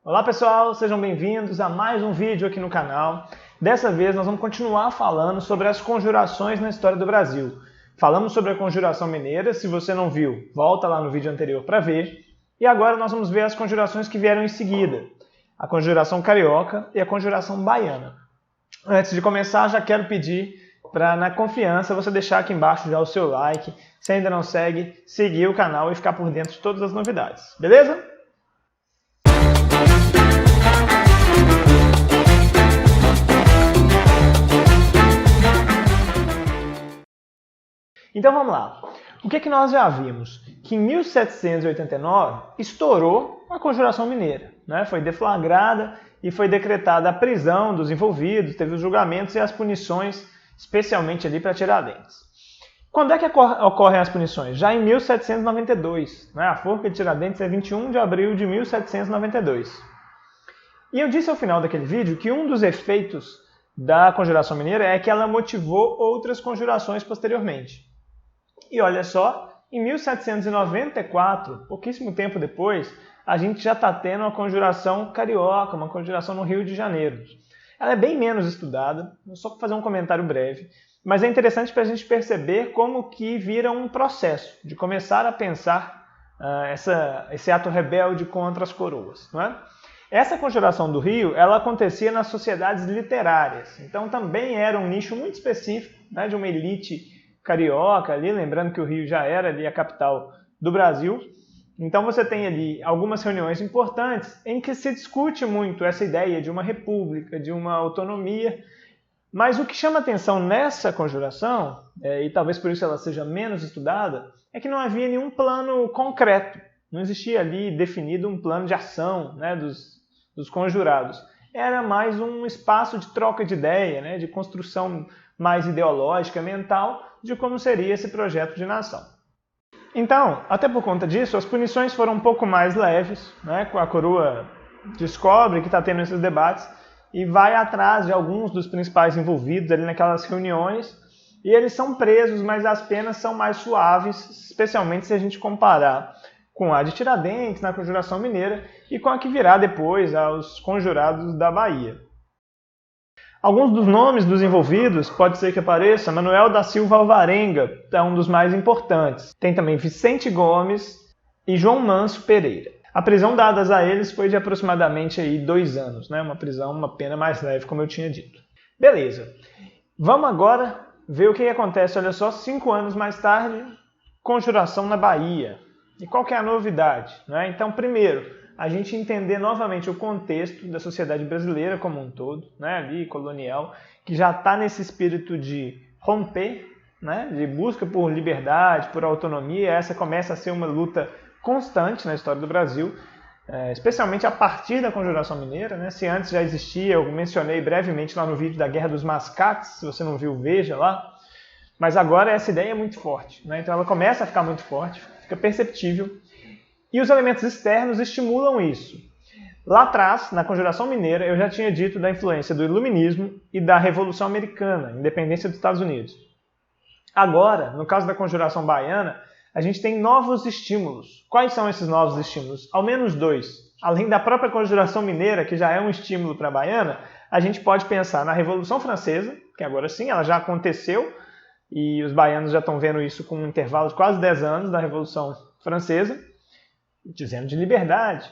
Olá pessoal, sejam bem-vindos a mais um vídeo aqui no canal. Dessa vez nós vamos continuar falando sobre as conjurações na história do Brasil. Falamos sobre a conjuração mineira, se você não viu, volta lá no vídeo anterior para ver. E agora nós vamos ver as conjurações que vieram em seguida. A conjuração carioca e a conjuração baiana. Antes de começar, já quero pedir para, na confiança, você deixar aqui embaixo já o seu like. Se ainda não segue, seguir o canal e ficar por dentro de todas as novidades. Beleza? Então vamos lá. O que nós já vimos? Que em 1789 estourou a Conjuração Mineira. Foi deflagrada e foi decretada a prisão dos envolvidos, teve os julgamentos e as punições, especialmente ali para Tiradentes. Quando é que ocorrem as punições? Já em 1792. A forca de Tiradentes é 21 de abril de 1792. E eu disse ao final daquele vídeo que um dos efeitos da Conjuração Mineira é que ela motivou outras conjurações posteriormente. E olha só, em 1794, pouquíssimo tempo depois, a gente já está tendo uma conjuração carioca, uma conjuração no Rio de Janeiro. Ela é bem menos estudada, só para fazer um comentário breve, mas é interessante para a gente perceber como que vira um processo de começar a pensar esse ato rebelde contra as coroas. Não é? Essa conjuração do Rio, ela acontecia nas sociedades literárias, então também era um nicho muito específico, de uma elite carioca ali, lembrando que o Rio já era ali a capital do Brasil. Então você tem ali algumas reuniões importantes em que se discute muito essa ideia de uma república, de uma autonomia, mas o que chama atenção nessa conjuração, e talvez por isso ela seja menos estudada, é que não havia nenhum plano concreto, não existia ali definido um plano de ação dos conjurados. Era mais um espaço de troca de ideia, de construção mais ideológica, mental, de como seria esse projeto de nação. Então, até por conta disso, as punições foram um pouco mais leves, A coroa descobre que está tendo esses debates e vai atrás de alguns dos principais envolvidos ali naquelas reuniões, e eles são presos, mas as penas são mais suaves, especialmente se a gente comparar com a de Tiradentes, na Conjuração Mineira, e com a que virá depois aos conjurados da Bahia. Alguns dos nomes dos envolvidos, pode ser que apareça, Manuel da Silva Alvarenga, é um dos mais importantes. Tem também Vicente Gomes e João Manso Pereira. A prisão dada a eles foi de aproximadamente 2 anos, uma pena mais leve, como eu tinha dito. Beleza, vamos agora ver o que acontece, olha só, 5 anos mais tarde, conjuração na Bahia. E qual que é a novidade? Então, primeiro, a gente entender novamente o contexto da sociedade brasileira como um todo, ali colonial, que já está nesse espírito de romper, de busca por liberdade, por autonomia. Essa começa a ser uma luta constante na história do Brasil, especialmente a partir da Conjuração Mineira. Se antes já existia, eu mencionei brevemente lá no vídeo da Guerra dos Mascates, se você não viu, veja lá. Mas agora essa ideia é muito forte, então ela começa a ficar muito forte, fica perceptível. E os elementos externos estimulam isso. Lá atrás, na Conjuração Mineira, eu já tinha dito da influência do Iluminismo e da Revolução Americana, independência dos Estados Unidos. Agora, no caso da Conjuração Baiana, a gente tem novos estímulos. Quais são esses novos estímulos? Ao menos 2. Além da própria Conjuração Mineira, que já é um estímulo para a Baiana, a gente pode pensar na Revolução Francesa, que agora sim, ela já aconteceu, e os baianos já estão vendo isso com um intervalo de quase 10 anos da Revolução Francesa, dizendo de liberdade.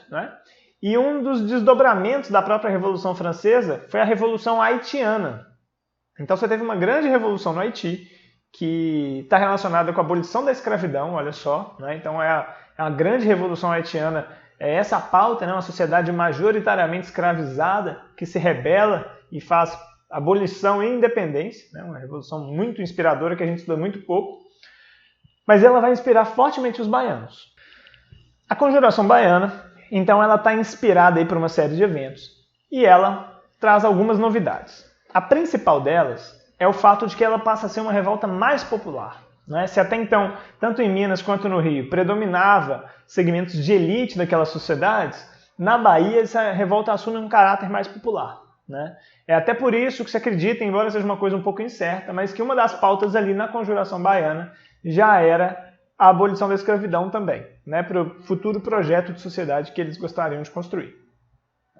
E um dos desdobramentos da própria Revolução Francesa foi a Revolução Haitiana. Então você teve uma grande revolução no Haiti, que está relacionada com a abolição da escravidão, olha só. Então é uma grande revolução haitiana, é essa a pauta, uma sociedade majoritariamente escravizada, que se rebela e faz abolição e independência, uma revolução muito inspiradora que a gente estuda muito pouco, mas ela vai inspirar fortemente os baianos. A Conjuração Baiana, então, ela está inspirada por uma série de eventos e ela traz algumas novidades. A principal delas é o fato de que ela passa a ser uma revolta mais popular. Se até então, tanto em Minas quanto no Rio, predominava segmentos de elite daquelas sociedades, na Bahia essa revolta assume um caráter mais popular. É até por isso que se acredita, embora seja uma coisa um pouco incerta, mas que uma das pautas ali na Conjuração Baiana já era a abolição da escravidão também, para o futuro projeto de sociedade que eles gostariam de construir.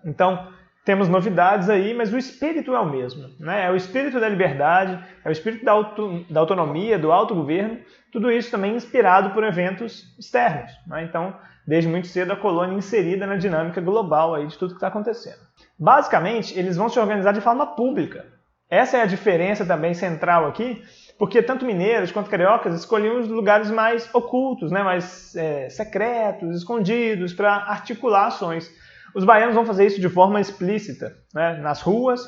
Então, temos novidades aí, mas o espírito é o mesmo, né? É o espírito da liberdade, é o espírito da autonomia, do autogoverno, tudo isso também inspirado por eventos externos, né? Então, desde muito cedo, a colônia inserida na dinâmica global aí de tudo que está acontecendo. Basicamente, eles vão se organizar de forma pública. Essa é a diferença também central aqui, porque tanto mineiros quanto cariocas escolhiam os lugares mais ocultos, né? Mais secretos, escondidos, para articular ações. Os baianos vão fazer isso de forma explícita, né, nas ruas,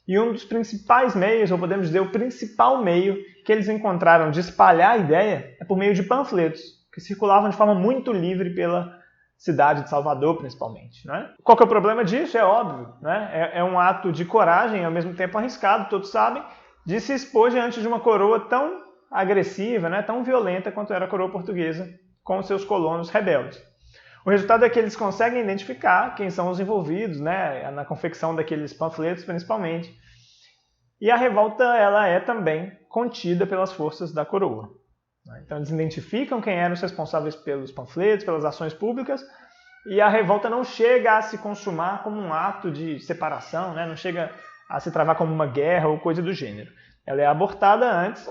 e um dos principais meios, ou podemos dizer o principal meio, que eles encontraram de espalhar a ideia é por meio de panfletos, que circulavam de forma muito livre pela cidade de Salvador, principalmente. Né? Qual que é o problema disso? É óbvio. Né? É um ato de coragem, ao mesmo tempo arriscado, todos sabem, de se expor diante de uma coroa tão agressiva, né, tão violenta quanto era a coroa portuguesa com seus colonos rebeldes. O resultado é que eles conseguem identificar quem são os envolvidos, né, na confecção daqueles panfletos, principalmente. E a revolta ela é também contida pelas forças da coroa. Então eles identificam quem eram os responsáveis pelos panfletos, pelas ações públicas, e a revolta não chega a se consumar como um ato de separação, né, não chega a se travar como uma guerra ou coisa do gênero. Ela é abortada antes,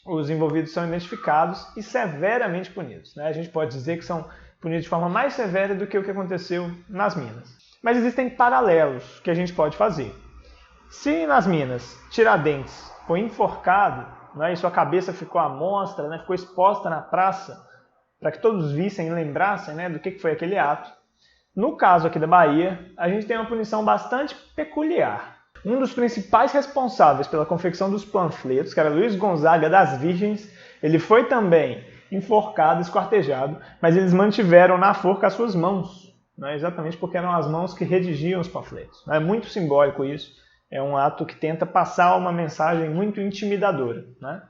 os envolvidos são identificados e severamente punidos. Né? A gente pode dizer que são punidos de forma mais severa do que o que aconteceu nas Minas. Mas existem paralelos que a gente pode fazer. Se nas Minas Tiradentes foi enforcado, né, e sua cabeça ficou à mostra, né, ficou exposta na praça, para que todos vissem e lembrassem, né, do que foi aquele ato, no caso aqui da Bahia, a gente tem uma punição bastante peculiar. Um dos principais responsáveis pela confecção dos panfletos, que era Luiz Gonzaga das Virgens, ele foi também enforcado, esquartejado, mas eles mantiveram na forca as suas mãos, né? Exatamente porque eram as mãos que redigiam os panfletos. É muito simbólico isso, é um ato que tenta passar uma mensagem muito intimidadora, né?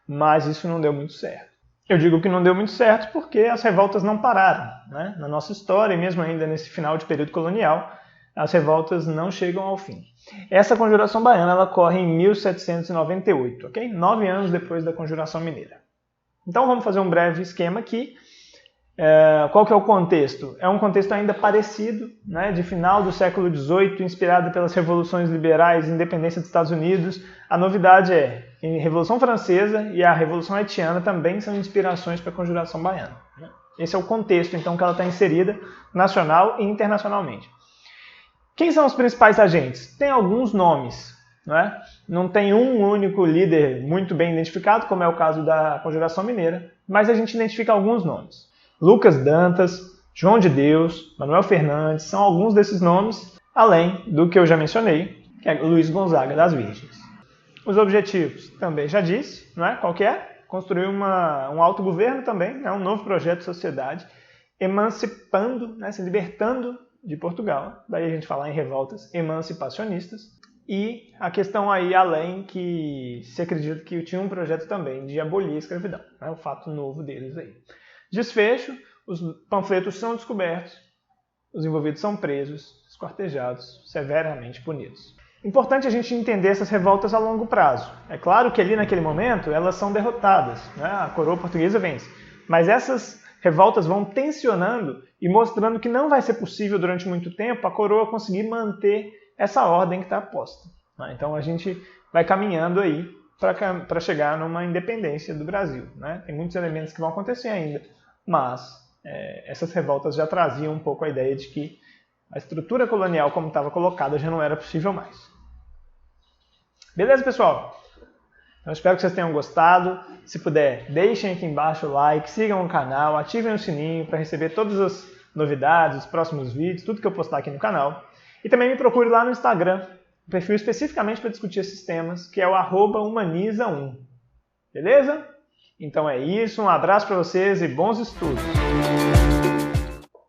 Mas isso não deu muito certo. Eu digo que não deu muito certo porque as revoltas não pararam, né? Na nossa história, e mesmo ainda nesse final de período colonial, as revoltas não chegam ao fim. Essa Conjuração Baiana ela ocorre em 1798, ok? 9 anos depois da Conjuração Mineira. Então vamos fazer um breve esquema aqui. Qual que é o contexto? É um contexto ainda parecido, né, de final do século XVIII, inspirado pelas revoluções liberais e independência dos Estados Unidos. A novidade é que a Revolução Francesa e a Revolução Haitiana também são inspirações para a Conjuração Baiana. Esse é o contexto então, que ela está inserida nacional e internacionalmente. Quem são os principais agentes? Tem alguns nomes. Não tem um único líder muito bem identificado, como é o caso da Conjuração Mineira, mas a gente identifica alguns nomes. Lucas Dantas, João de Deus, Manuel Fernandes, são alguns desses nomes, além do que eu já mencionei, que é Luiz Gonzaga das Virgens. Os objetivos, também já disse, qual que é? Construir um autogoverno também, um novo projeto de sociedade, emancipando, se libertando de Portugal, daí a gente falar em revoltas emancipacionistas. E a questão aí além que se acredita que tinha um projeto também de abolir a escravidão. O fato novo deles aí. Desfecho, os panfletos são descobertos, os envolvidos são presos, esquartejados, severamente punidos. Importante a gente entender essas revoltas a longo prazo. É claro que ali naquele momento elas são derrotadas, a coroa portuguesa vence. Mas essas revoltas vão tensionando e mostrando que não vai ser possível durante muito tempo a coroa conseguir manter essa ordem que está posta. Então a gente vai caminhando aí para chegar numa independência do Brasil. Tem muitos elementos que vão acontecer ainda, mas essas revoltas já traziam um pouco a ideia de que a estrutura colonial como estava colocada já não era possível mais. Beleza, pessoal? Então espero que vocês tenham gostado. Se puder, deixem aqui embaixo o like, sigam o canal, ativem o sininho para receber todas as novidades, os próximos vídeos, tudo que eu postar aqui no canal. E também me procure lá no Instagram, um perfil especificamente para discutir esses temas, que é o @humaniza1. Beleza? Então é isso, um abraço para vocês e bons estudos!